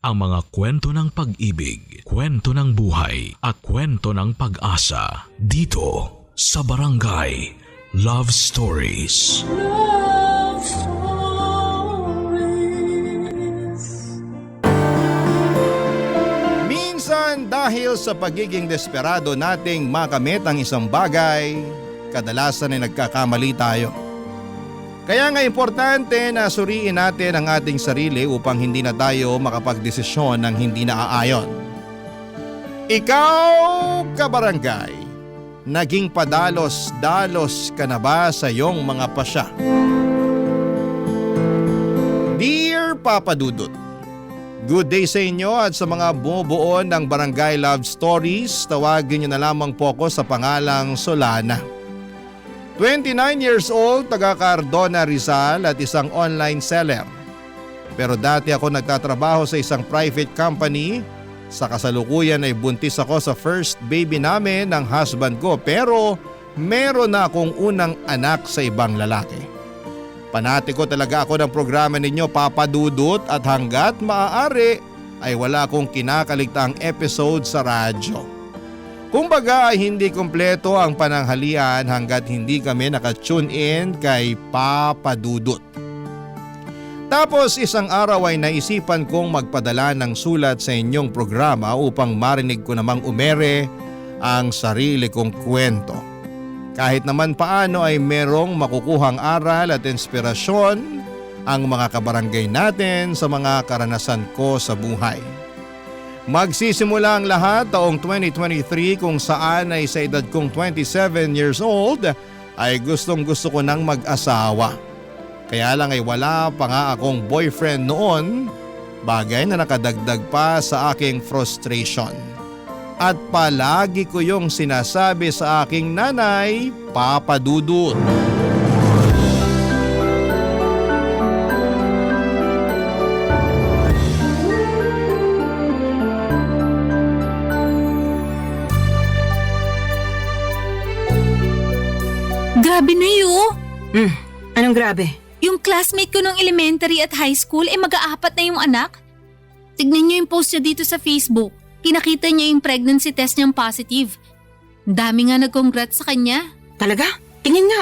ang mga kwento ng pag-ibig, kwento ng buhay at kwento ng pag-asa dito sa Barangay Love Stories. Love Stories. Minsan dahil sa pagiging desperado nating makamit ang isang bagay, kadalasan ay nagkakamali tayo. Kaya nga importante na suriin natin ang ating sarili upang hindi na tayo makapagdesisyon ng hindi naaayon. Ikaw, kabarangay, naging padalos-dalos ka na ba sa iyong mga pasya? Dear Papa Dudut, good day sa inyo at sa mga bumubuo ng Barangay Love Stories, tawagin niyo na lamang po ako sa pangalang Solana. 29 years old, taga Cardona, Rizal at isang online seller. Pero dati ako nagtatrabaho sa isang private company. Sa kasalukuyan ay buntis ako sa first baby namin ng husband ko pero meron na akong unang anak sa ibang lalaki. Panatiko talaga ako ng programa ninyo, Papa Dudut, at hanggat maaari ay wala akong kinakaligtaang episode sa radyo. Kumbaga ay hindi kumpleto ang pananghalian hanggat hindi kami naka-tune in kay Papa Dudut. Tapos isang araw ay naisipan kong magpadala ng sulat sa inyong programa upang marinig ko namang umere ang sarili kong kwento. Kahit naman paano ay merong makukuhang aral at inspirasyon ang mga kabarangay natin sa mga karanasan ko sa buhay. Magsisimula ang lahat taong 2023 kung saan ay sa edad kong 27 years old ay gustong-gusto ko nang mag-asawa. Kaya lang ay wala pa nga akong boyfriend noon, bagay na nakadagdag pa sa aking frustration. At palagi ko yung sinasabi sa aking nanay, Papa Dudut. Grabe na yun. Anong grabe? Yung classmate ko nung elementary at high school mag-aapat na yung anak. Tignan niyo yung post niya dito sa Facebook. Pinakita niya yung pregnancy test niyang positive. Dami nga nag-congrats sa kanya. Talaga? Tingin nga.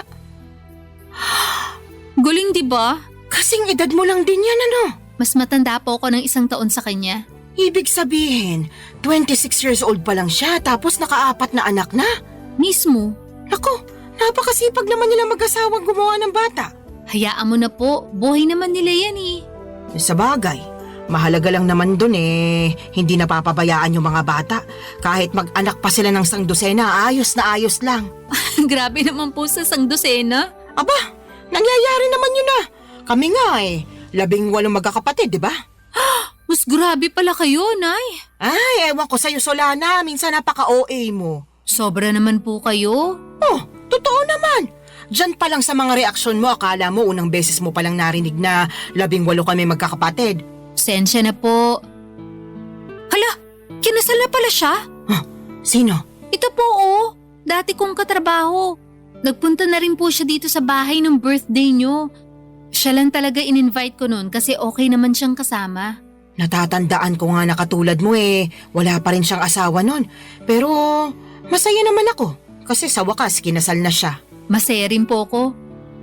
Galing di ba? Kasing edad mo lang din yan, ano? Mas matanda po ako ng 1 taon sa kanya. Ibig sabihin, 26 years old pa lang siya tapos nakaapat na anak na. Mismo. Naku, napakasipag naman nila mag-asawang gumawa ng bata. Hayaan mo na po, buhay naman nila yan eh. Sa bagay, mahalaga lang naman dun hindi napapabayaan yung mga bata. Kahit mag-anak pa sila ng 100, ayos na ayos lang. Grabe naman po sa 100. Aba, nangyayari naman yun na. Kami nga 18 magkakapatid, di ba? Mas grabe pala kayo, Nay. Ay, ewan ko sa'yo, Solana. Minsan napaka-OA mo. Sobra naman po kayo. Oh, totoo naman. Diyan pa lang sa mga reaksyon mo, akala mo unang beses mo palang narinig na 18 kami magkakapatid. Sensya na po. Hala, kinasal na pala siya? Huh, sino? Ito po dati kong katrabaho. Nagpunta na rin po siya dito sa bahay ng birthday niyo. Siya lang talaga in-invite ko noon kasi okay naman siyang kasama. Natatandaan ko nga na katulad mo wala pa rin siyang asawa noon. Pero masaya naman ako kasi sa wakas kinasal na siya. Masaya rin po ako.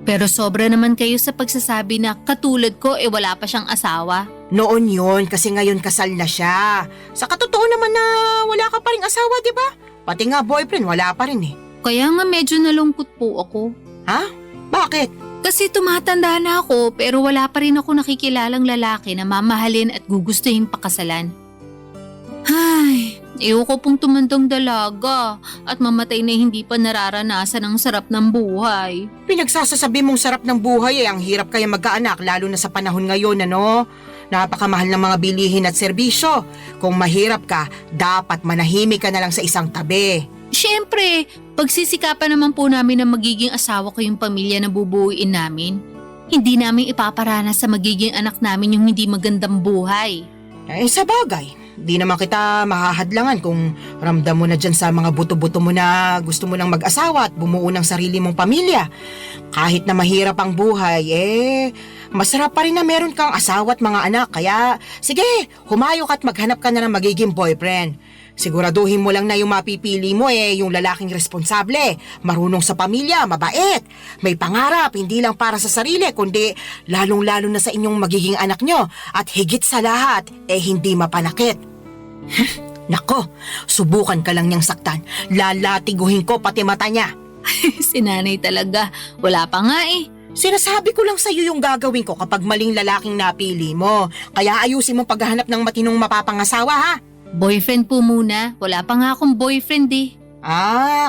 Pero sobra naman kayo sa pagsasabi na katulad ko wala pa siyang asawa. Noon yon kasi ngayon kasal na siya. Sa katotoo naman na wala ka pa rin asawa, di ba? Pati nga boyfriend wala pa rin Kaya nga medyo nalungkot po ako. Ha? Bakit? Kasi tumatanda na ako pero wala pa rin ako nakikilalang lalaki na mamahalin at gugustuhin pakasalan. Ay, ayoko pong tumandang dalaga at mamatay na hindi pa nararanasan ang sarap ng buhay. Pinagsasasabi mong sarap ng buhay ang hirap kaya magkaanak lalo na sa panahon ngayon, ano? Napakamahal ng mga bilihin at serbisyo. Kung mahirap ka, dapat manahimik ka na lang sa isang tabi. Siyempre, pagsisikapan naman po namin na magiging asawa ko yung pamilya na bubuuin namin. Hindi namin ipaparanas sa magiging anak namin yung hindi magandang buhay. Sa bagay, di naman kita mahahadlangan kung ramdam mo na dyan sa mga buto-buto mo na gusto mo nang mag-asawa at bumuo ng sarili mong pamilya. Kahit na mahirap ang buhay, Masarap pa rin na meron kang asawa at mga anak, kaya sige, humayok at maghanap ka na ng magiging boyfriend. Siguraduhin mo lang na yung mapipili mo yung lalaking responsable, marunong sa pamilya, mabait, may pangarap, hindi lang para sa sarili, kundi lalong-lalo na sa inyong magiging anak nyo, at higit sa lahat, hindi mapanakit. Nako, subukan ka lang niyang saktan, lalatiguhin ko pati mata niya. Si nanay talaga, wala pa nga eh. Sinasabi ko lang sa'yo yung gagawin ko kapag maling lalaking napili mo, kaya ayusin mo paghahanap ng matinong mapapangasawa ha. Boyfriend po muna, wala pa nga akong boyfriend eh.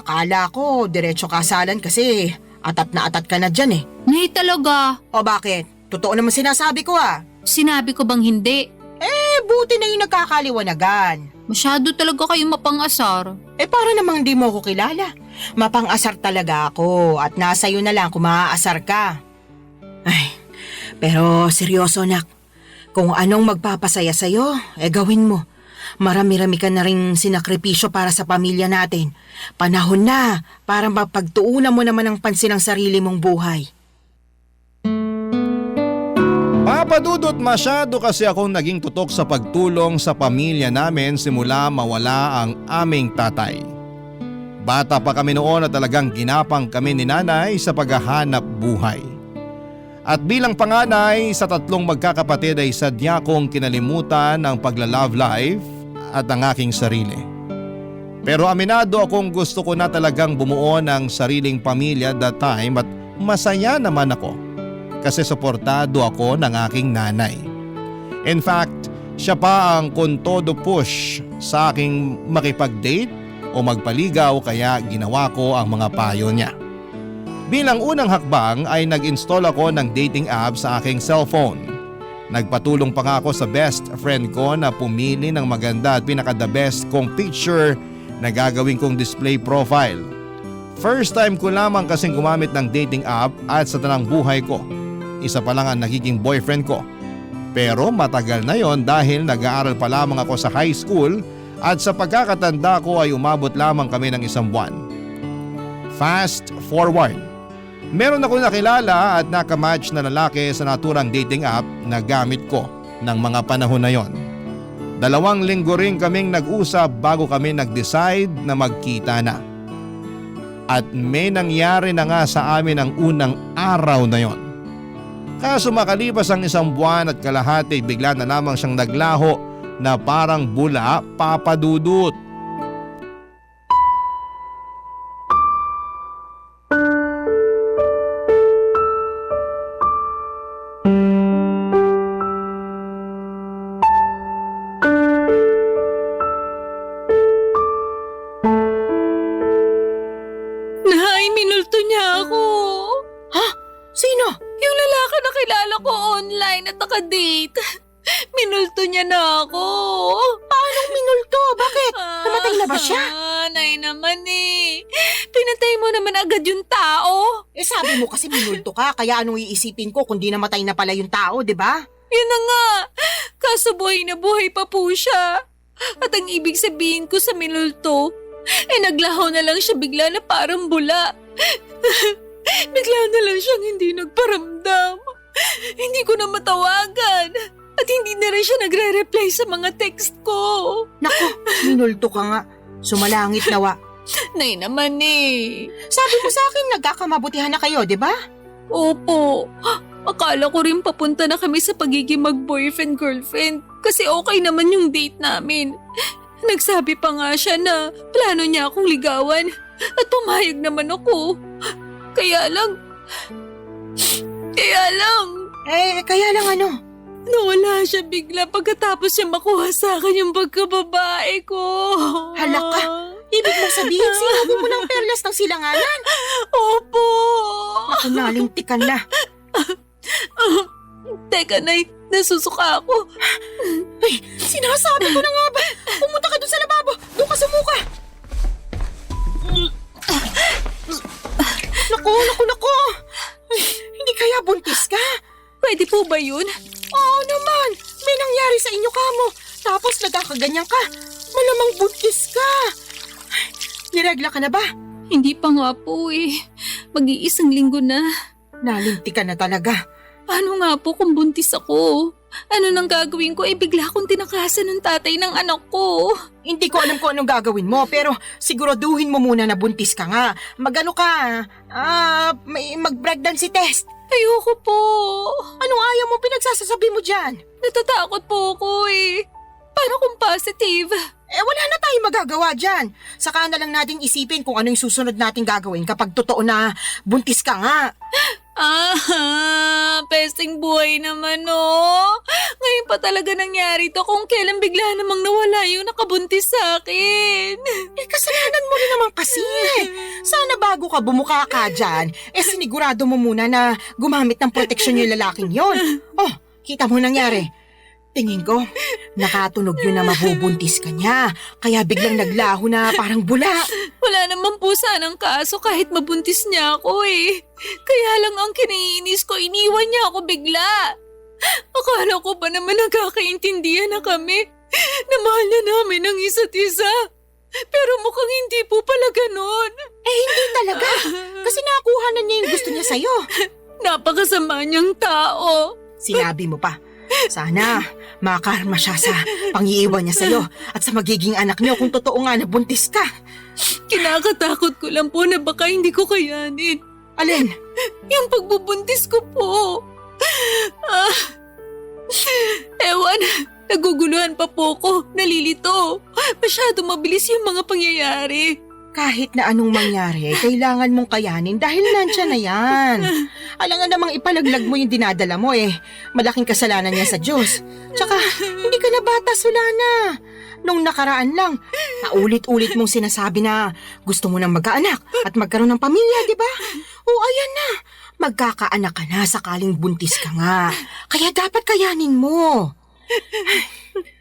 Kala ko, diretso kasalan kasi atat na atat ka na dyan eh. Nay talaga, O bakit? Totoo naman sinasabi ko sinabi ko bang hindi? buti na yung nagkakaliwanagan. Masyado talaga kayo mapangasar. Para namang di mo ko kilala. Mapang-asar talaga ako at nasa iyo na lang kung maaasar ka. Ay, pero seryoso nak, kung anong magpapasaya sa'yo, gawin mo. Marami-rami ka na rin sinakripisyo para sa pamilya natin. Panahon na para mapagtuunan mo naman ang pansin ng sarili mong buhay. Papa Dudut, masyado kasi akong naging tutok sa pagtulong sa pamilya namin simula mawala ang aming tatay. Bata pa kami noon at talagang ginapang kami ni nanay sa paghahanap buhay. At bilang panganay sa 3 magkakapatid ay sadya kong kinalimutan ang pagla-love life at ang aking sarili. Pero aminado akong gusto ko na talagang bumuo ng sariling pamilya that time at masaya naman ako kasi suportado ako ng aking nanay. In fact, siya pa ang kontodo push sa aking makipag-date o magpaligaw kaya ginawa ko ang mga payo niya. Bilang unang hakbang ay nag-install ako ng dating app sa aking cellphone. Nagpatulong pa nga ako sa best friend ko na pumili ng maganda at pinaka-the best kong picture na gagawin kong display profile. First time ko lamang kasing gumamit ng dating app at sa tanang buhay ko, isa pa lang ang nagiging boyfriend ko. Pero matagal na yon dahil nag-aaral pa lamang ako sa high school at sa pagkakatanda ko ay umabot lamang kami ng 1 buwan. Fast forward. Meron ako nakilala at nakamatch na lalaki sa naturang dating app na gamit ko ng mga panahon na yon. 2 linggo rin kaming nag-usap bago kami nag-decide na magkita na. At may nangyari na nga sa amin ang unang araw na yon. Kaso makalipas ang 1 buwan at kalahati bigla na lamang siyang naglaho na parang bula, Papa Dudut. Nay, minulto niya ako. Sino? Yung lalaki na kilala ko online at naka-date. Minulto niya na ako. Paanong minulto? Bakit? Namatay na ba siya? Nay naman eh. Pinatay mo naman agad yung tao. Sabi mo kasi minulto ka, kaya anong iisipin ko kung di namatay na pala yung tao, di ba? Yun na nga. Kaso buhay na buhay pa po siya. At ang ibig sabihin ko sa minulto, naglaho na lang siya bigla na parang bula. Bigla na lang siyang hindi nagparamdam. Hindi ko na matawagan. At hindi na rin siya nagre-reply sa mga text ko. Naku, minulto ka nga. Sumalangit nawa. Nay naman eh. Sabi mo sa akin, nagkakamabutihan na kayo, di ba? Opo. Akala ko rin papunta na kami sa pagiging mag-boyfriend-girlfriend kasi okay naman yung date namin. Nagsabi pa nga siya na plano niya akong ligawan at pumayag naman ako. Kaya lang... Kaya lang ano? Nawala siya bigla pagkatapos niya makuha sa akin yung pagkababae ko. Hala ka, ibig mo sabihin sinabi mo ng perlas ng silanganan? Opo. Ako nalintikan na. Teka, Nay, nasusuka ako. Ay, sinasabi ko na nga ba? Pumunta ka dun sa lababo. Doon ka sumuka. Naku. Ay, hindi kaya buntis ka? Pwede po ba yun? Oo naman. May nangyari sa inyo kamo. Tapos nagkakaganyan ka. Malamang buntis ka. Ay, niregla ka na ba? Hindi pa nga po eh. Mag-iisang linggo na. Nalinti ka na talaga. Paano nga po kung buntis ako? Ano nang gagawin ko? Bigla akong tinakasan ng tatay ng anak ko. Hindi ko alam kung anong gagawin mo, pero siguraduhin mo muna na buntis ka nga. Mag-ano ka, mag-pregnancy test. Ayoko po. Anong ayaw mo pinagsasasabi mo dyan? Natatakot po ako Paano kung positive? Wala na tayong magagawa dyan. Saka na lang natin isipin kung ano yung susunod nating gagawin kapag totoo na buntis ka nga. Pesting buhay naman Ngayon pa talaga nangyari to kung kailan bigla namang nawala yung nakabuntis sa akin. Kasalanan mo rin naman kasi. Sana bago ka bumuka ka dyan, sinigurado mo muna na gumamit ng proteksyon yung lalaking yon. Oh, kita mo nangyari. Tingin ko, nakatunog yun na mabubuntis ka niya. Kaya biglang naglaho na parang bula. Wala naman po sanang kaso kahit mabuntis niya ako Kaya lang ang kinaiinis ko, iniwan niya ako bigla. Akala ko ba naman nagkakaintindihan na kami? Na mahal na namin ang isa't isa. Pero mukhang hindi po pala ganun. Hindi talaga. Kasi nakuha na niya yung gusto niya sa'yo. Napakasama niyang tao. Sinabi mo pa. Sana makarma siya sa pangiiwan niya sa'yo at sa magiging anak niyo kung totoo nga na buntis ka. Kinakatakot ko lang po na baka hindi ko kayanin. Alin? Yung pagbubuntis ko po. Ewan, naguguluhan pa po ko, nalilito. Masyado mabilis yung mga pangyayari. Kahit na anong mangyari, kailangan mong kayanin dahil nandyan na yan. Alangan namang ipalaglag mo yung dinadala mo Malaking kasalanan niya sa Diyos. Tsaka, hindi ka na batas, wala na. Nung nakaraan lang, naulit-ulit mong sinasabi na gusto mo nang magkaanak at magkaroon ng pamilya, di ba? O ayan na, magkakaanak ka na sakaling buntis ka nga. Kaya dapat kayanin mo.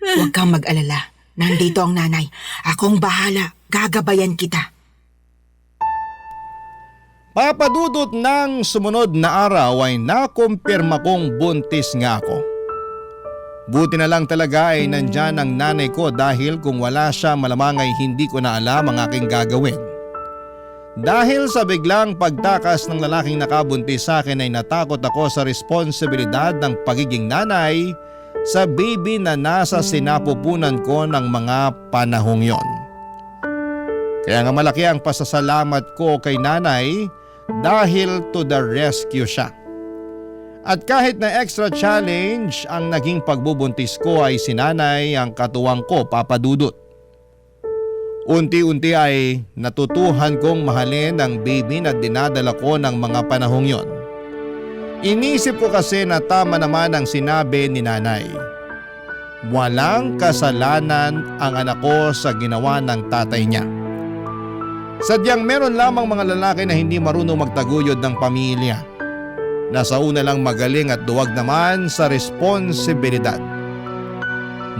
Huwag kang mag-alala. Nandito ang nanay. Akong bahala. Gagabayan kita. Papadudot ng sumunod na araw ay nakumpirma kong buntis nga ako. Buti na lang talaga ay nandyan ang nanay ko dahil kung wala siya malamang ay hindi ko na alam ang aking gagawin. Dahil sa biglang pagtakas ng lalaking nakabuntis sa akin ay natakot ako sa responsibilidad ng pagiging nanay sa baby na nasa sinapupunan ko ng mga panahong yon. Kaya nga malaki ang pasasalamat ko kay nanay dahil to the rescue siya. At kahit na extra challenge ang naging pagbubuntis ko ay si nanay ang katuwang ko, Papa Dudut. Unti-unti ay natutuhan kong mahalin ang baby na dinadala ko ng mga panahong yon. Inisip ko kasi na tama naman ang sinabi ni nanay. Walang kasalanan ang anak ko sa ginawa ng tatay niya. Sadyang meron lamang mga lalaki na hindi marunong magtaguyod ng pamilya. Nasa una lang magaling at duwag naman sa responsibilidad.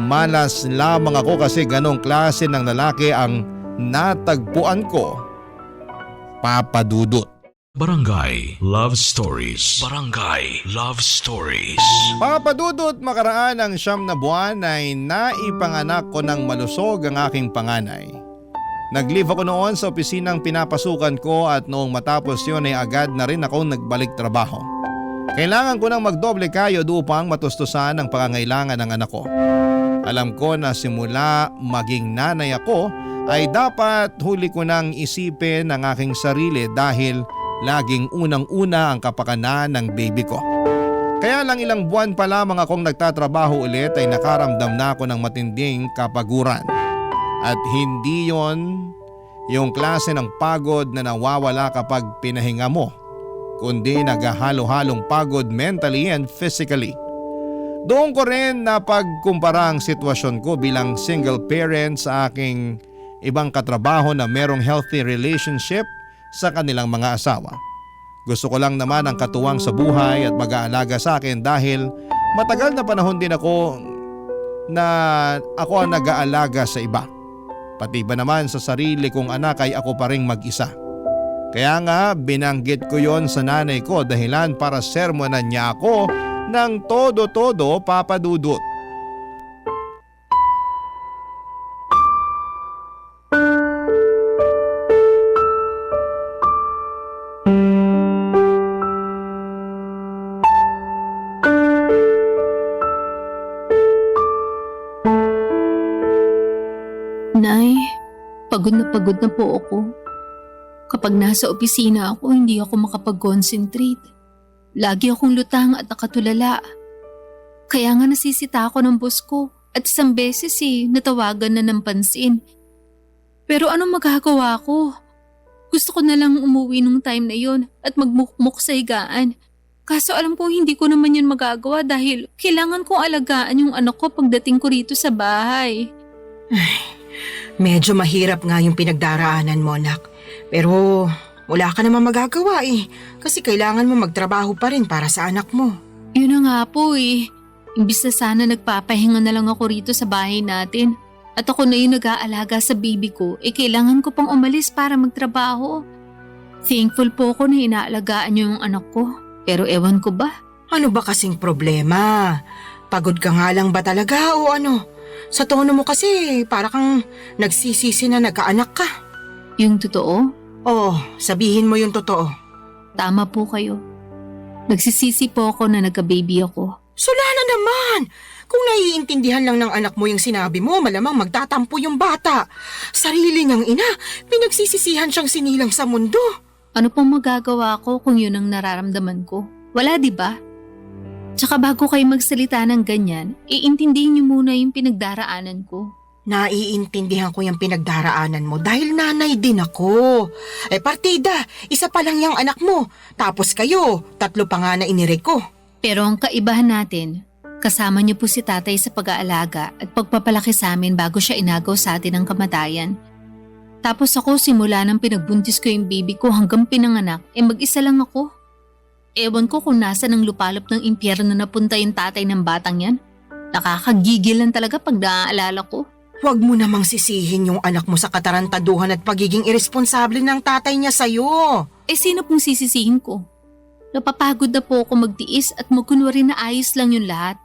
Malas lamang ako kasi ganong klase ng lalaki ang natagpuan ko, Papa Dudut. Barangay Love Stories. Barangay Love Stories. Papa Dudut, makaraan ng 9 na buwan ay naipanganak ko ng malusog ang aking panganay. Nag-leave ako noon sa opisinang pinapasukan ko at noong matapos yun ay agad na rin ako nagbalik trabaho. Kailangan ko nang magdoble kayod upang matustusan ang pangangailangan ng anak ko. Alam ko na simula maging nanay ako ay dapat huli ko nang isipin ang aking sarili dahil laging unang-una ang kapakanan ng baby ko. Kaya lang ilang buwan pa lamang akong nagtatrabaho ulit ay nakaramdam na ako ng matinding kapaguran. At hindi yon yung klase ng pagod na nawawala kapag pinahinga mo, kundi naghahalo-halong pagod mentally and physically. Doon ko rin napagkumpara ang sitwasyon ko bilang single parent sa aking ibang katrabaho na merong healthy relationship sa kanilang mga asawa. Gusto ko lang naman ang katuwang sa buhay at mag-aalaga sa akin dahil matagal na panahon din ako ang nag-aalaga sa iba. Pati ba naman sa sarili kong anak ay ako pa ring mag-isa. Kaya nga binanggit ko yon sa nanay ko dahilan para sermonan niya ako ng todo-todo, Papa Dudut. Nay, pagod na po ako. Kapag nasa opisina ako, hindi ako makapag-concentrate. Lagi akong lutang at nakatulala. Kaya nga nasisita ako ng boss ko at isang beses natawagan na ng pansin. Pero anong magagawa ko? Gusto ko na lang umuwi nung time na yon at magmukmuk sa higaan. Kaso alam ko hindi ko naman yun magagawa dahil kailangan kong alagaan yung anak ko pagdating ko rito sa bahay. Medyo mahirap nga yung pinagdaraanan mo, anak. Pero wala ka naman magagawa kasi kailangan mo magtrabaho pa rin para sa anak mo. Yun na nga po Imbis na sana nagpapahinga na lang ako rito sa bahay natin. At ako na yung nag-aalaga sa baby ko, kailangan ko pang umalis para magtrabaho. Thankful po ako na inaalagaan niyo yung anak ko. Pero ewan ko ba? Ano ba kasing problema? Pagod ka nga lang ba talaga o ano? Sa tono mo kasi para kang nagsisisi na nagkaanak ka. Yung totoo? Oh, sabihin mo yung totoo. Tama po kayo. Nagsisisi po ako na nagka-baby ako. Sula na naman! Kung naiintindihan lang ng anak mo yung sinabi mo, malamang magtatampo yung bata. Sarili niyang ina, pinagsisisihan siyang sinilang sa mundo. Ano pong magagawa ko kung yun ang nararamdaman ko? Wala, di ba? Tsaka bago kayo magsalita ng ganyan, iintindihin niyo muna yung pinagdaraanan ko. Naiintindihan ko yung pinagdaraanan mo dahil nanay din ako. Partida, isa pa lang yung anak mo. Tapos kayo, 3 pa nga na inire ko. Pero ang kaibahan natin, kasama niyo po si tatay sa pag-aalaga at pagpapalaki sa amin bago siya inagaw sa atin ng kamatayan. Tapos ako simula nang pinagbuntis ko yung baby ko hanggang pinanganak, mag-isa lang ako. Ewan ko kung nasa ng lupalop ng impyerno na napunta yung tatay ng batang yan. Nakakagigil lang talaga pag naaalala ko. Huwag mo namang sisihin yung anak mo sa katarantaduhan at pagiging irresponsable ng tatay niya sa'yo. Sino pong sisisihin ko? Napapagod na po ako magtiis at magkunwari na ayos lang yung lahat.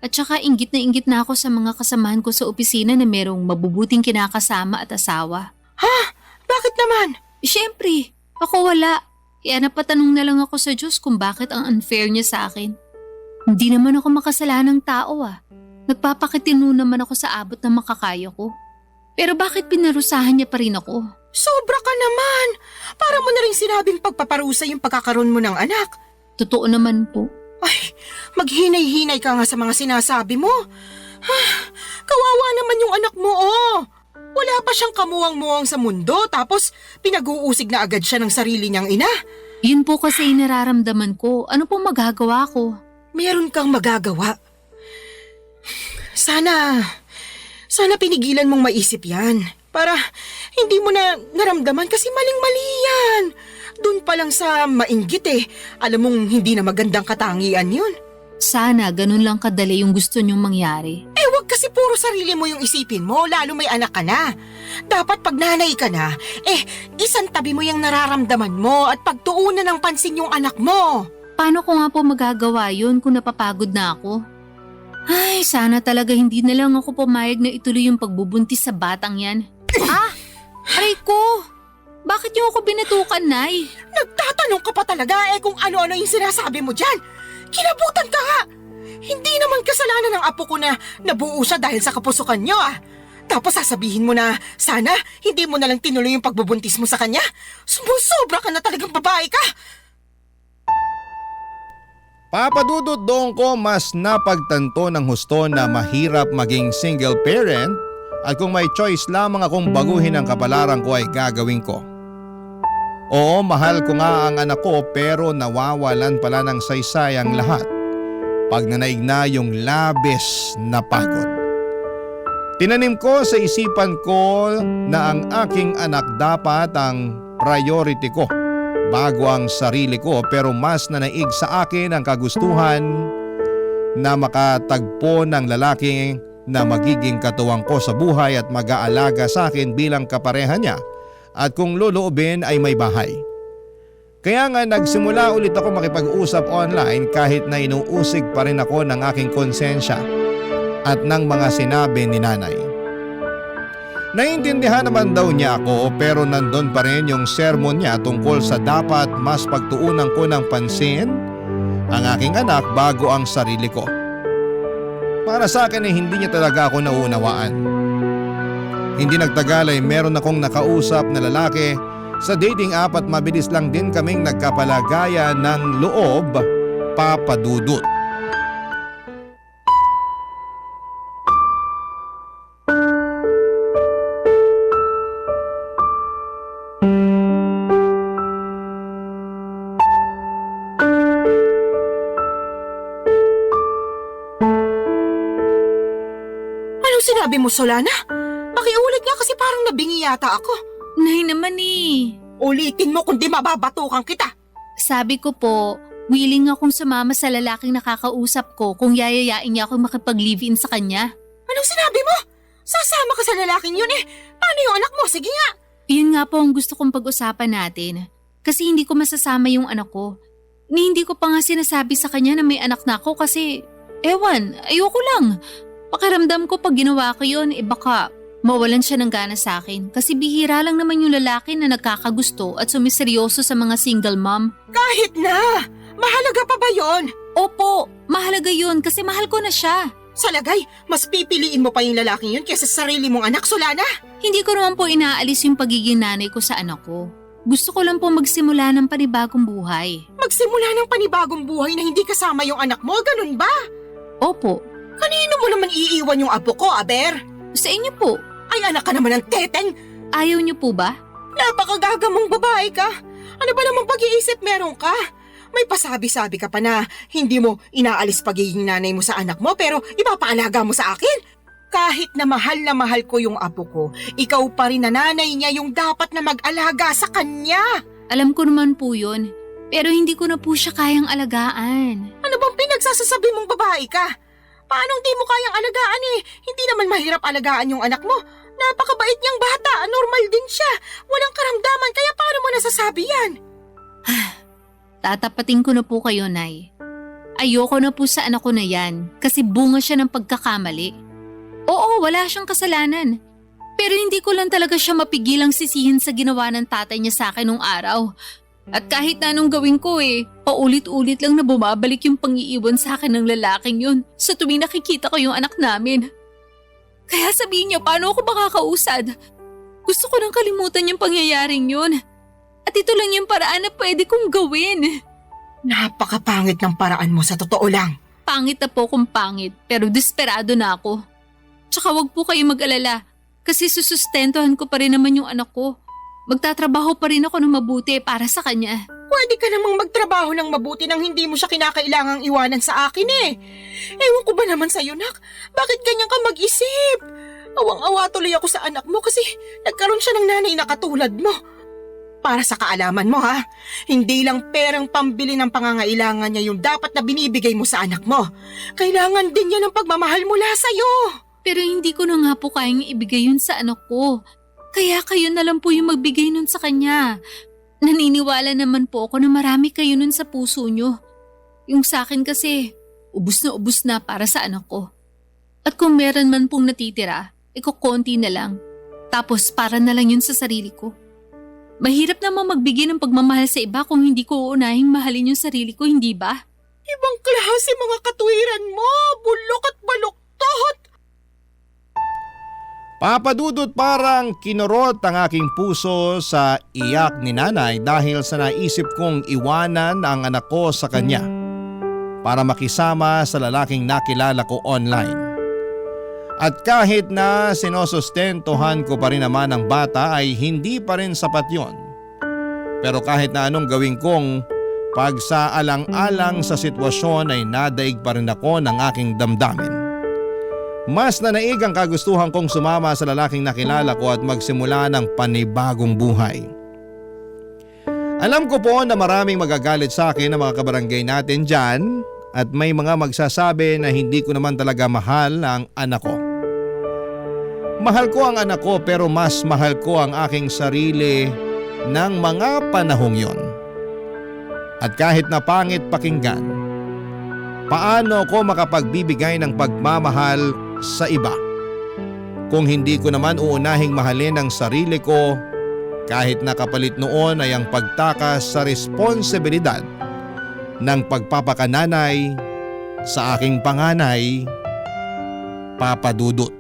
At saka inggit na ako sa mga kasamahan ko sa opisina na merong mabubuting kinakasama at asawa. Ha? Bakit naman? Siyempre, ako wala. Kaya napatanong na lang ako sa Diyos kung bakit ang unfair niya sa akin. Hindi naman ako makasalanang tao Nagpapakitino naman ako sa abot na makakaya ko. Pero bakit pinarusahan niya pa rin ako? Sobra ka naman! Para mo na rin sinabing pagpaparusa yung pagkakaroon mo ng anak. Totoo naman po. Ay, maghinay-hinay ka nga sa mga sinasabi mo. Kawawa naman yung anak mo, Wala pa siyang kamuwang-muwang sa mundo tapos pinag-uusig na agad siya ng sarili niyang ina. Yun po kasi nararamdaman ko. Ano pong magagawa ko? Meron kang magagawa. Sana pinigilan mong maisip yan. Para hindi mo na naramdaman kasi maling-mali yan. Doon pa lang sa mainggit alam mong hindi na magandang katangian yun. Sana ganun lang kadali yung gusto niyong mangyari. Wag kasi puro sarili mo yung isipin mo, lalo may anak ka na. Dapat pag nanay ka na, isang tabi mo yung nararamdaman mo at pagtuunan ng pansin yung anak mo. Paano ko nga po magagawa yun kung napapagod na ako? Ay, sana talaga hindi na lang ako pumayag na ituloy yung pagbubuntis sa batang yan. Aray ko! Bakit yung ako binatukan, Nay? Nagtatanong ka pa talaga kung ano-ano yung sinasabi mo dyan. Kinabutan ka nga! Hindi naman kasalanan ng apo ko na nabuo siya dahil sa kapusukan niyo Tapos sasabihin mo na sana hindi mo na lang tinuloy yung pagbubuntis mo sa kanya. Sumusobra ka na talagang babae ka! Papadudot doon ko mas napagtanto ng husto na mahirap maging single parent at kung may choice lamang akong baguhin ang kapalaran ko ay gagawin ko. Oo, mahal ko nga ang anak ko pero nawawalan pala ng saysay ang lahat pag nanaig na yung labis na pagod. Tinanim ko sa isipan ko na ang aking anak dapat ang priority ko bago ang sarili ko pero mas nanaig sa akin ang kagustuhan na makatagpo ng lalaki na magiging katuwang ko sa buhay at mag-aalaga sa akin bilang kapareha niya at kung loloobin ay may bahay. Kaya nga nagsimula ulit ako makipag-usap online kahit na inuusig pa rin ako ng aking konsensya at ng mga sinabi ni nanay. Naiintindihan naman daw niya ako pero nandun pa rin yung sermon niya tungkol sa dapat mas pagtuunan ko ng pansin ang aking anak bago ang sarili ko. Para sa akin ay hindi niya talaga ako nauunawaan. Hindi nagtagal ay meron akong nakausap na lalaki sa dating app at mabilis lang din kaming nagkapalagaya ng loob, Papa Dudut. Anong sinabi mo, Solana? Pakiulit nga kasi parang nabingi yata ako. Nay naman eh. Ulitin mo kundi mababatukan kita. Sabi ko po, willing akong sumama sa lalaking nakakausap ko kung yayayain niya ako makipag-live-in sa kanya. Anong sinabi mo? Sasama ka sa lalaking yun eh. Paano yung anak mo? Sige nga. Iyon nga po ang gusto kong pag-usapan natin. Kasi hindi ko masasama yung anak ko. Hindi ko pa nga sinasabi sa kanya na may anak na ako kasi, ewan, ayoko lang. Pakiramdam ko pag ginawa ko yun, baka mawalan siya ng gana sa akin. Kasi bihira lang naman yung lalaki na nagkakagusto at sumiseryoso sa mga single mom. Kahit na. Mahalaga pa ba yon? Opo, mahalaga yun kasi mahal ko na siya. Sa lagay, mas pipiliin mo pa yung lalaking yun kaysa sa sarili mong anak, Solana. Hindi ko naman po inaalis yung pagiging nanay ko sa anak ko. Gusto ko lang po magsimula ng panibagong buhay. Magsimula ng panibagong buhay na hindi kasama yung anak mo, ganun ba? Opo, Kanino mo naman iiwan yung apo ko, Aber? sa inyo po. Ay, anak ka naman ng teteng. Ayaw niyo po ba? Napakagaga mong babae ka. Ano ba namang pag-iisip meron ka? May pasabi-sabi ka pa na hindi mo inaalis pagiging nanay mo sa anak mo pero ipapaalaga mo sa akin. Kahit na mahal ko yung apo ko, ikaw pa rin na nanay niya yung dapat na mag-alaga sa kanya. Alam ko naman po yun. Pero hindi ko na po siya kayang alagaan. Ano bang pinagsasasabi mong babae ka? Paano hindi mo kayang alagaan eh? Hindi naman mahirap alagaan yung anak mo. Napakabait niyang bata, normal din siya. Walang karamdaman kaya paano mo nasasabi yan? Tatapatin ko na po kayo, Nay. Ayoko na po sa anak ko na yan kasi bunga siya ng pagkakamali. Oo, wala siyang kasalanan. Pero hindi ko lang talaga siya mapigilang sisihin sa ginawa ng tatay niya sa akin nung araw. At kahit na anong gawin ko paulit-ulit lang na bumabalik yung pangiiwan sa akin ng lalaking yun sa tuwing nakikita ko yung anak namin. Kaya sabihin niya paano ako makakausad. Gusto ko nang kalimutan yung pangyayaring yun. At ito lang yung paraan na pwede kong gawin. Napakapangit ng paraan mo sa totoo lang. Pangit na po kung pangit pero desperado na ako. Tsaka wag po kayo mag-alala kasi susustentuhan ko pa rin naman yung anak ko. Magtatrabaho pa rin ako ng mabuti para sa kanya. Pwede ka namang magtrabaho ng mabuti nang hindi mo siya kinakailangang iwanan sa akin eh. Ewan ko ba naman sa'yo, nak? Bakit ganyan ka mag-isip? Awang-awa tuloy ako sa anak mo kasi nagkaroon siya ng nanay na katulad mo. Para sa kaalaman mo ha, hindi lang perang pambili ng pangangailangan niya yung dapat na binibigay mo sa anak mo. Kailangan din niya ng pagmamahal mula sa'yo. Pero hindi ko na nga po kayang ibigay yun sa anak ko. Kaya kayo na lang po yung magbigay nun sa kanya. Naniniwala naman po ako na marami kayo nun sa puso nyo. Yung sa akin kasi, ubus na para sa anak ko. At kung meron man pong natitira, konti na lang. Tapos para na lang yun sa sarili ko. Mahirap naman magbigay ng pagmamahal sa iba kung hindi ko uunahing mahalin yung sarili ko, hindi ba? Ibang klase mga katwiran mo, bulok at baluktot. Papa Dudut, parang kinurot ang aking puso sa iyak ni nanay dahil sa naisip kong iwanan ang anak ko sa kanya para makisama sa lalaking nakilala ko online. At kahit na sinosustentuhan ko pa rin naman ang bata ay hindi pa rin sapat yon. Pero kahit na anong gawin kong pagsaalang-alang sa sitwasyon ay nadaig pa rin ako ng aking damdamin. Mas nanaig ang kagustuhan kong sumama sa lalaking nakilala ko at magsimula ng panibagong buhay. Alam ko po na maraming magagalit sa akin ng mga kabarangay natin dyan at may mga magsasabi na hindi ko naman talaga mahal ang anak ko. Mahal ko ang anak ko pero mas mahal ko ang aking sarili ng mga panahong yon. At kahit na pangit pakinggan, paano ko makapagbibigay ng pagmamahal sa iba kung hindi ko naman uunahing mahalin ang sarili ko kahit na kapalit noon ay ang pagtakas sa responsibilidad ng pagpapakananay sa aking panganay, Papa Dudut.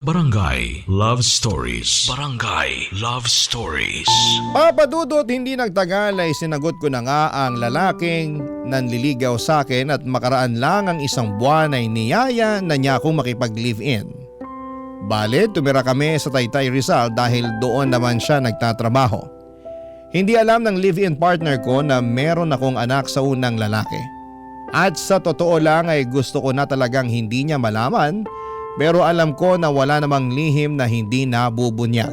Barangay Love Stories. Barangay Love Stories. Papa Dudut, hindi nagtagal ay sinagot ko na nga ang lalaking nanliligaw sa akin at makaraan lang ang isang buwan ay niyaya na niya akong makipag-live-in. Bale, tumira kami sa Taytay Rizal dahil doon naman siya nagtatrabaho. Hindi alam ng live-in partner ko na meron akong anak sa unang lalaki. At sa totoo lang ay gusto ko na talagang hindi niya malaman, pero alam ko na wala namang lihim na hindi nabubunyag.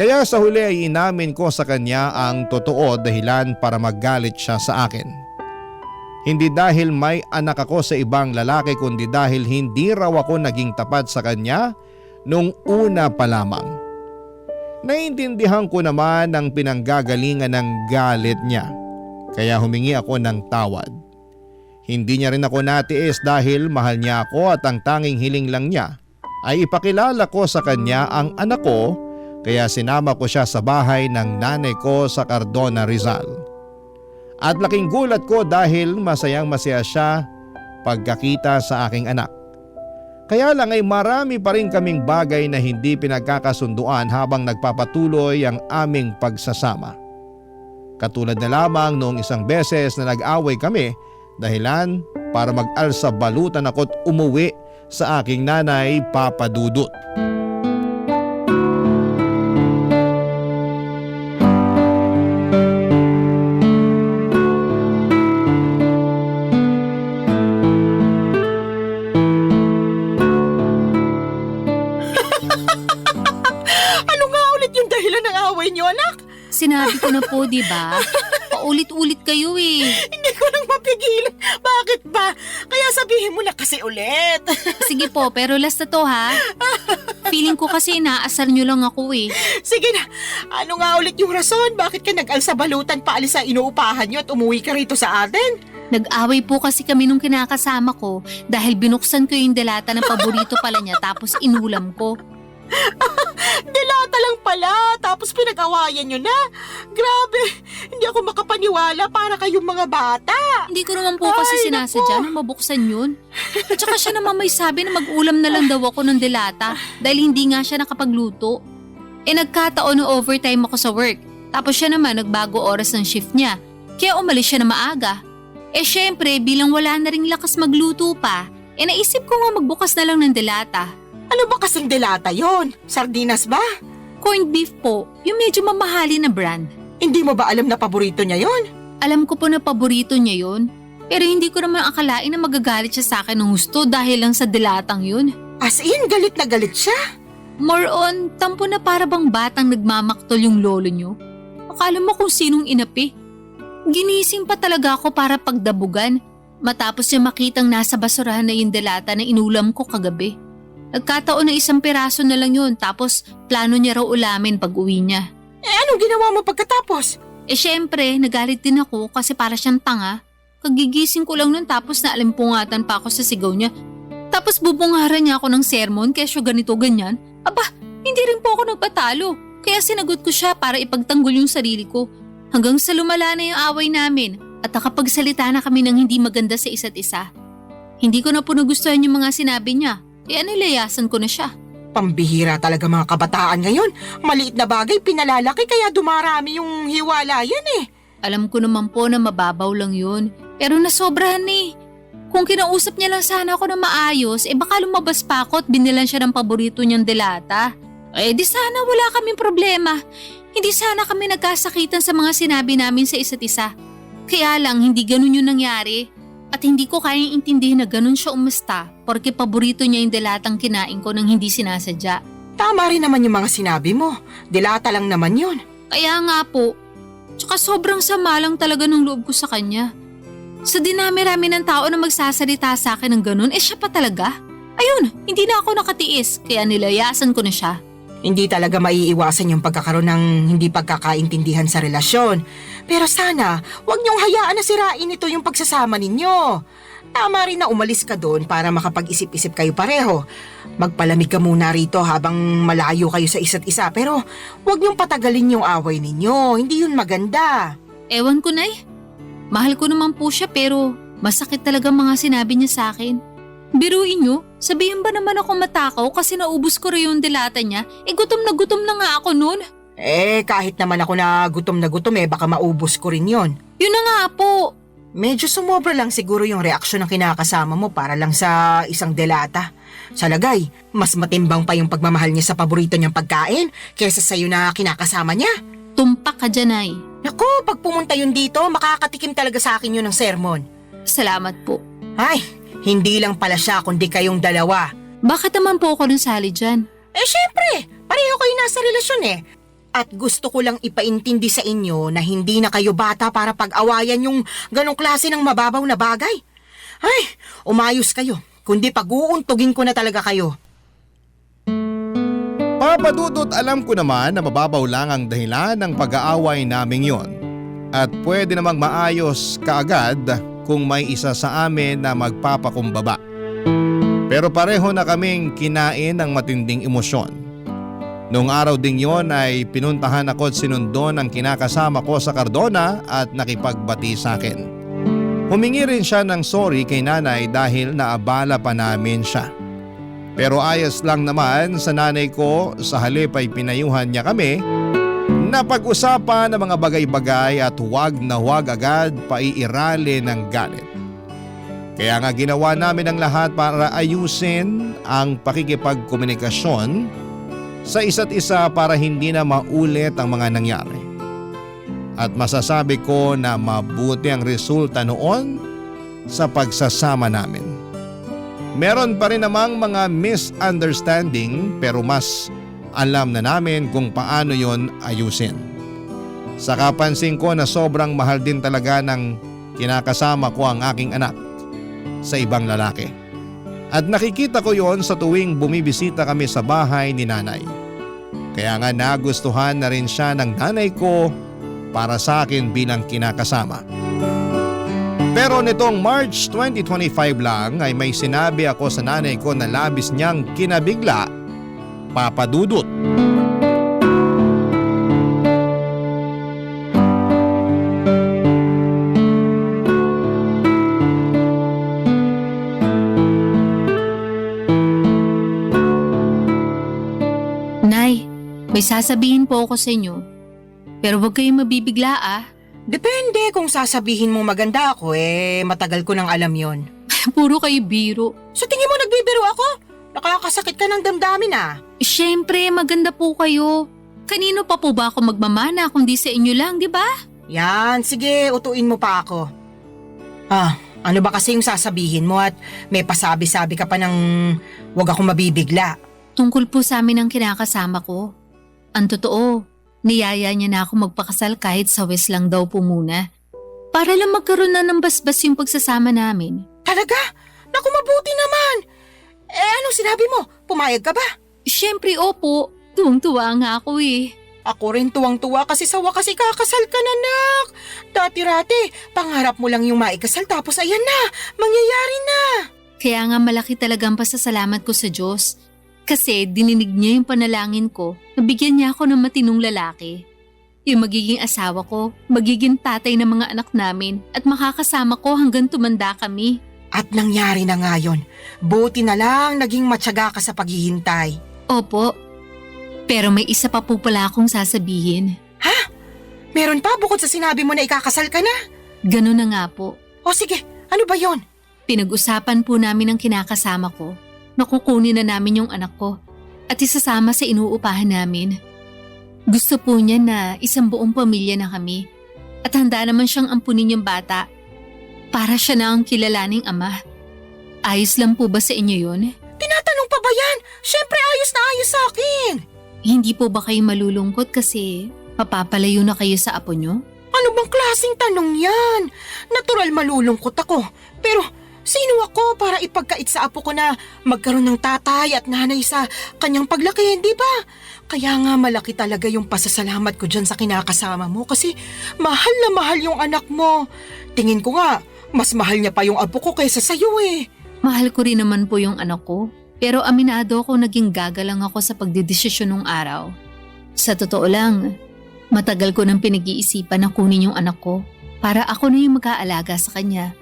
Kaya sa huli ay inamin ko sa kanya ang totoo dahilan para maggalit siya sa akin. Hindi dahil may anak ako sa ibang lalaki kundi dahil hindi raw ako naging tapat sa kanya nung una pa lamang. Naiintindihan ko naman ang pinanggagalingan ng galit niya, kaya humingi ako ng tawad. Hindi niya rin ako natiis dahil mahal niya ako at ang tanging hiling lang niya ay ipakilala ko sa kanya ang anak ko, kaya sinama ko siya sa bahay ng nanay ko sa Cardona, Rizal. At laking gulat ko dahil masayang masaya siya pagkakita sa aking anak. Kaya lang ay marami pa rin kaming bagay na hindi pinagkakasunduan habang nagpapatuloy ang aming pagsasama. Katulad na lamang noong isang beses na nag-away kami dahilan para mag-alsa balutan ako't umuwi sa aking nanay, Papa Dudut. Ano nga ulit yung dahilan ng away niyo, anak? Sinabi ko na po, di ba? Paulit-ulit kayo eh. Hindi ko nang mapigilan. Bakit ba? Kaya sabihin mo na kasi ulit. Sige po, pero last na to ha. Feeling ko kasi inaasar nyo lang ako eh. Sige na, ano nga ulit yung rason? Bakit ka nag-alsa balutan paalis sa inuupahan niyo at umuwi ka rito sa atin? Nag-away po kasi kami nung kinakasama ko dahil binuksan ko yung delata ng paborito pala niya tapos inulam ko. Delata lang pala, tapos pinag-awayan nyo na. Grabe, hindi ako makapaniwala para kayong mga bata. Hindi ko naman po kasi Ay, sinasadya naku. nang mabuksan yun. At saka siya naman may sabi na mag-ulam na lang daw ako ng delata dahil hindi nga siya nakapagluto. Nagkataon na overtime ako sa work. Tapos siya naman nagbago oras ng shift niya. Kaya umalis siya na maaga. Syempre bilang wala na ring lakas magluto pa, naisip ko nga magbukas na lang ng delata. Ano ba kasing delata yon? Sardinas ba? Corned beef po, yung medyo mamahali na brand. Hindi mo ba alam na paborito niya yon? Alam ko po na paborito niya yun, pero hindi ko naman akalain na magagalit siya sa akin ng gusto dahil lang sa dilatang yun. As in, galit na galit siya. More on, tampo na para bang batang nagmamaktol yung lolo niyo. Akala mo kung sinong inapi. Ginising pa talaga ako para pagdabugan, matapos niya makitang nasa basurahan na yung delata na inulam ko kagabi. Nagkataon na isang piraso na lang yun tapos plano niya raw ulamin pag uwi niya. Anong ginawa mo pagkatapos? Syempre, nagalit din ako kasi para siyang tanga. Kagigising ko lang nun tapos naalimpungatan pa ako sa sigaw niya. Tapos bubungaran niya ako ng sermon kesyo ganito ganyan. Aba, hindi rin po ako nagpatalo. Kaya sinagot ko siya para ipagtanggol yung sarili ko. Hanggang sa lumala na yung away namin at nakapagsalita na kami ng hindi maganda sa isa't isa. Hindi ko na po nagustuhan yung mga sinabi niya. Nilayasan ko na siya. Pambihira talaga mga kabataan ngayon. Maliit na bagay pinalalaki kaya dumarami yung hiwalayan eh. Alam ko naman po na mababaw lang yun. Pero nasobrahan eh. Kung kinausap niya lang sana ako na maayos, baka lumabas pa ako at binilan siya ng paborito niyang delata. Di sana wala kaming problema. Hindi sana kami nagkasakitan sa mga sinabi namin sa isa't isa. Kaya lang hindi ganun yung nangyari. At hindi ko kayang intindihin na ganun siya umasta porque paborito niya yung delatang kinain ko nang hindi sinasadya. Tama rin naman yung mga sinabi mo. Delata lang naman yun. Kaya nga po. Tsaka sobrang sama lang talaga ng loob ko sa kanya. Sa dinami-rami ng tao na magsasalita sa akin ng ganun, siya pa talaga. Ayun, hindi na ako nakatiis kaya nilayasan ko na siya. Hindi talaga maiiwasan yung pagkakaroon ng hindi pagkakaintindihan sa relasyon. Pero sana, huwag niyong hayaan na sirain ito yung pagsasama ninyo. Tama rin na umalis ka doon para makapag-isip-isip kayo pareho. Magpalamig ka muna rito habang malayo kayo sa isa't isa pero huwag niyong patagalin yung away ninyo. Hindi yun maganda. Ewan ko na Mahal ko naman po siya pero masakit talaga mga sinabi niya sa akin. Biruin nyo, sabihin ba naman ako matakaw kasi naubos ko rin yung dilata niya? Gutom na nga ako nun. Kahit naman ako na gutom baka maubos ko rin yon. Yun na nga po. Medyo sumobra lang siguro yung reaksyon ng kinakasama mo para lang sa isang delata. Sa lagay, mas matimbang pa yung pagmamahal niya sa paborito niyang pagkain kaysa sa'yo na kinakasama niya. Tumpak ka dyan, Nay. Naku, pag pumunta yun dito, makakatikim talaga sa akin yun ng sermon. Salamat po. Ay, hindi lang pala siya kundi kayong dalawa. Bakit naman po ako nasali dyan? Syempre, pareho kayo nasa relasyon At gusto ko lang ipaintindi sa inyo na hindi na kayo bata para pag-awayan yung ganong klase ng mababaw na bagay. Ay, umayos kayo, kundi pag-uuntugin ko na talaga kayo. Papa Dudut, alam ko naman na mababaw lang ang dahilan ng pag-aaway naming yon. At pwede namang maayos kaagad kung may isa sa amin na magpapakumbaba. Pero pareho na kaming kinain ng matinding emosyon. Noong araw ding yon ay pinuntahan ako at sinundo ng kinakasama ko sa Cardona at nakipagbati sa akin. Humingi rin siya ng sorry kay nanay dahil naabala pa namin siya. Pero ayos lang naman sa nanay ko, sa halip ay pinayuhan niya kami na pag-usapan ng mga bagay-bagay at huwag na huwag agad paiirali ng galit. Kaya nga ginawa namin ang lahat para ayusin ang pakikipagkomunikasyon sa isa't isa para hindi na maulit ang mga nangyari. At masasabi ko na mabuti ang resulta noon sa pagsasama namin. Meron pa rin namang mga misunderstanding pero mas alam na namin kung paano yon ayusin. Saka pansin ko na sobrang mahal din talaga ng kinakasama ko ang aking anak sa ibang lalaki. At nakikita ko yon sa tuwing bumibisita kami sa bahay ni nanay. Kaya nga nagustuhan na rin siya ng nanay ko para sa akin bilang kinakasama. Pero nitong March 2025 lang ay may sinabi ako sa nanay ko na labis niyang kinabigla, Papa Dudut. Nay, may sasabihin po ako sa inyo. Pero huwag kayong mabibigla Depende kung sasabihin mo maganda ako matagal ko nang alam yon. Puro kayo biro. Sa tingin mo nagbibiro ako? Nakakasakit ka ng damdamin Siyempre, maganda po kayo. Kanino pa po ba ako magmamana kung di sa inyo lang, di ba? Yan, sige, utuin mo pa ako. Ano ba kasi yung sasabihin mo at may pasabi-sabi ka pa ng wag akong mabibigla? Tungkol po sa amin ang kinakasama ko. Ang totoo, niyaya niya na ako magpakasal kahit sa West lang daw po muna. Para lang magkaroon na ng basbas yung pagsasama namin. Talaga? Naku, mabuti naman! Anong sinabi mo? Pumayag ka ba? Siyempre, opo. Tuwang-tuwa nga ako Ako rin tuwang-tuwa kasi sa wakas ikakasal ka na, nak. Dati-rati, pangarap mo lang yung maikasal tapos ayan na, mangyayari na. Kaya nga malaki talagang pasasalamat ko sa Diyos. Kasi dininig niya yung panalangin ko na bigyan niya ako ng matinong lalaki. Yung magiging asawa ko, magiging tatay ng mga anak namin at makakasama ko hanggang tumanda kami. At nangyari na nga yun. Buti na lang naging matyaga ka sa paghihintay. Opo. Pero may isa pa po pala akong sasabihin. Ha? Meron pa bukod sa sinabi mo na ikakasal ka na? Ganun na nga po. O sige, ano ba yon? Pinag-usapan po namin ang kinakasama ko. Nakukunin na namin yung anak ko at isasama sa inuupahan namin. Gusto po niya na isang buong pamilya na kami at handa naman siyang ampunin yung bata para siya na ang kilalaning ama. Ayos lang po ba sa inyo yun? Tinatanong pa ba yan? Siyempre ayos na ayos sa akin. Hindi po ba kayo malulungkot kasi mapapalayo na kayo sa apo nyo? Ano bang klaseng tanong yan? Natural malulungkot ako. Pero sino ako para ipagkait sa apo ko na magkaroon ng tatay at nanay sa kanyang paglaki, di ba? Kaya nga malaki talaga yung pasasalamat ko dyan sa kinakasama mo kasi mahal na mahal yung anak mo. Tingin ko nga, mas mahal niya pa yung apo ko kaysa sa'yo Mahal ko rin naman po yung anak ko. Pero aminado ko naging gagalang ako sa pagdedesisyon nung araw. Sa totoo lang, matagal ko nang pinag-iisipan na kunin yung anak ko para ako na yung mag-aalaga sa kanya.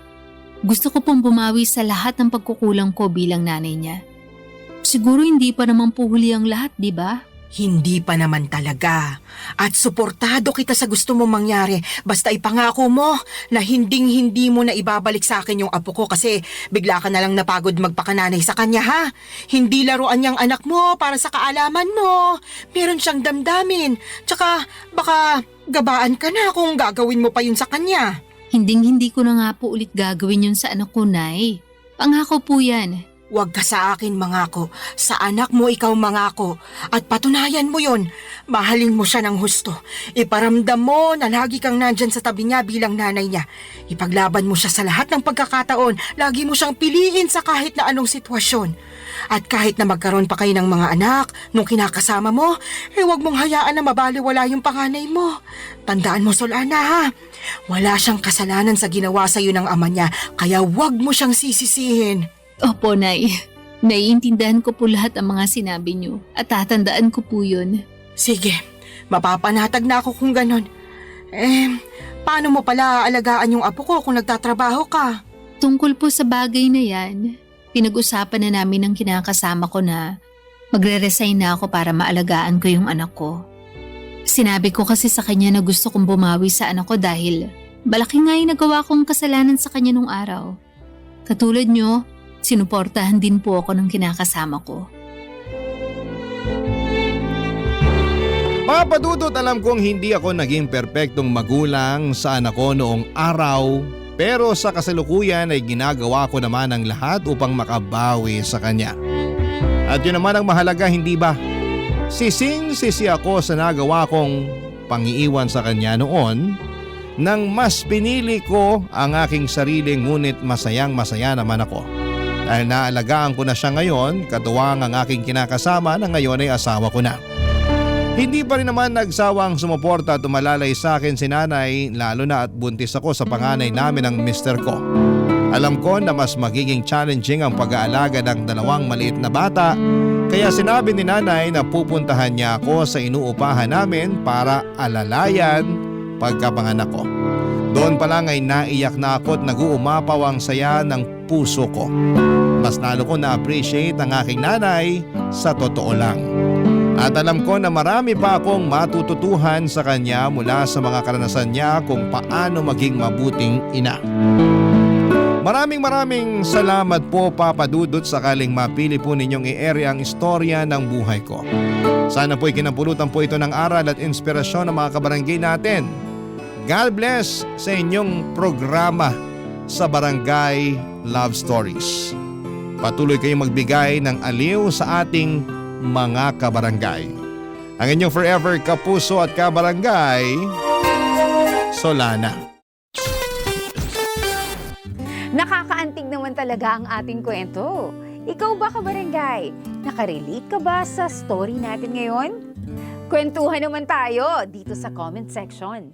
Gusto ko pong bumawi sa lahat ng pagkukulang ko bilang nanay niya. Siguro hindi pa naman po huli ang lahat, di ba? Hindi pa naman talaga. At suportado kita sa gusto mong mangyari. Basta ipangako mo na hinding-hindi mo na ibabalik sa akin yung apo ko kasi bigla ka na lang napagod magpakananay sa kanya, ha? Hindi laruan niyang anak mo para sa kaalaman mo. Meron siyang damdamin. Tsaka baka gabaan ka na kung gagawin mo pa yun sa kanya. Hinding-hindi ko na nga po ulit gagawin yun sa anak ko, Nay. Pangako po yan. Huwag ka sa akin mangako. Sa anak mo ikaw mangako. At patunayan mo yon. Mahalin mo siya ng husto. Iparamdam mo na lagi kang nandyan sa tabi niya bilang nanay niya. Ipaglaban mo siya sa lahat ng pagkakataon. Lagi mo siyang piliin sa kahit na anong sitwasyon. At kahit na magkaroon pa kayo ng mga anak, nung kinakasama mo, huwag mong hayaan na mabaliwala yung panganay mo. Tandaan mo, Solana, ha? Wala siyang kasalanan sa ginawa sa iyo ng ama niya, kaya huwag mo siyang sisisihin. Opo, Nay. Naiintindihan ko po lahat ang mga sinabi niyo at tatandaan ko po yun. Sige, mapapanatag na ako kung ganon. Paano mo pala aalagaan yung apo ko kung nagtatrabaho ka? Tungkol po sa bagay na yan, pinag-usapan na namin ng kinakasama ko na magre-resign na ako para maalagaan ko yung anak ko. Sinabi ko kasi sa kanya na gusto kong bumawi sa anak ko dahil malaki nga yung nagawa kong kasalanan sa kanya nung araw. Katulad nyo, sinuportahan din po ako ng kinakasama ko. Papa Dudut, alam kong hindi ako naging perpektong magulang sa anak ko noong araw, pero sa kasalukuyan ay ginagawa ko naman ang lahat upang makabawi sa kanya. At yun naman ang mahalaga, hindi ba? Sising-sisi ako sa nagawa kong pangiiwan sa kanya noon nang mas pinili ko ang aking sarili, ngunit masayang-masaya naman ako. Dahil naalagaan ko na siya ngayon, katuwang ang aking kinakasama na ngayon ay asawa ko na. Hindi pa rin naman nagsawang sumuporta at tumalalay sa akin si nanay, lalo na at buntis ako sa panganay namin ng mister ko. Alam ko na mas magiging challenging ang pag-aalaga ng dalawang maliit na bata, kaya sinabi ni nanay na pupuntahan niya ako sa inuupahan namin para alalayan pagkapanganak ko. Doon pa lang ay naiyak na ako at nag-uumapaw ang saya ng puso ko. Mas lalo ko na-appreciate ang aking nanay sa totoo lang. At alam ko na marami pa akong matututuhan sa kanya mula sa mga karanasan niya kung paano maging mabuting ina. Maraming salamat po, Papa Dudut, sakaling mapili po ninyong i-air ang istorya ng buhay ko. Sana po'y kinapulutan po ito ng aral at inspirasyon ng mga kabarangay natin. God bless sa inyong programa sa Barangay Love Stories. Patuloy kayong magbigay ng aliw sa ating mga kabarangay. Ang inyong forever kapuso at kabarangay, Solana. Nakakaantig naman talaga ang ating kwento. Ikaw ba, kabarangay? Nakarelate ka ba sa story natin ngayon? Kwentuhan naman tayo dito sa comment section.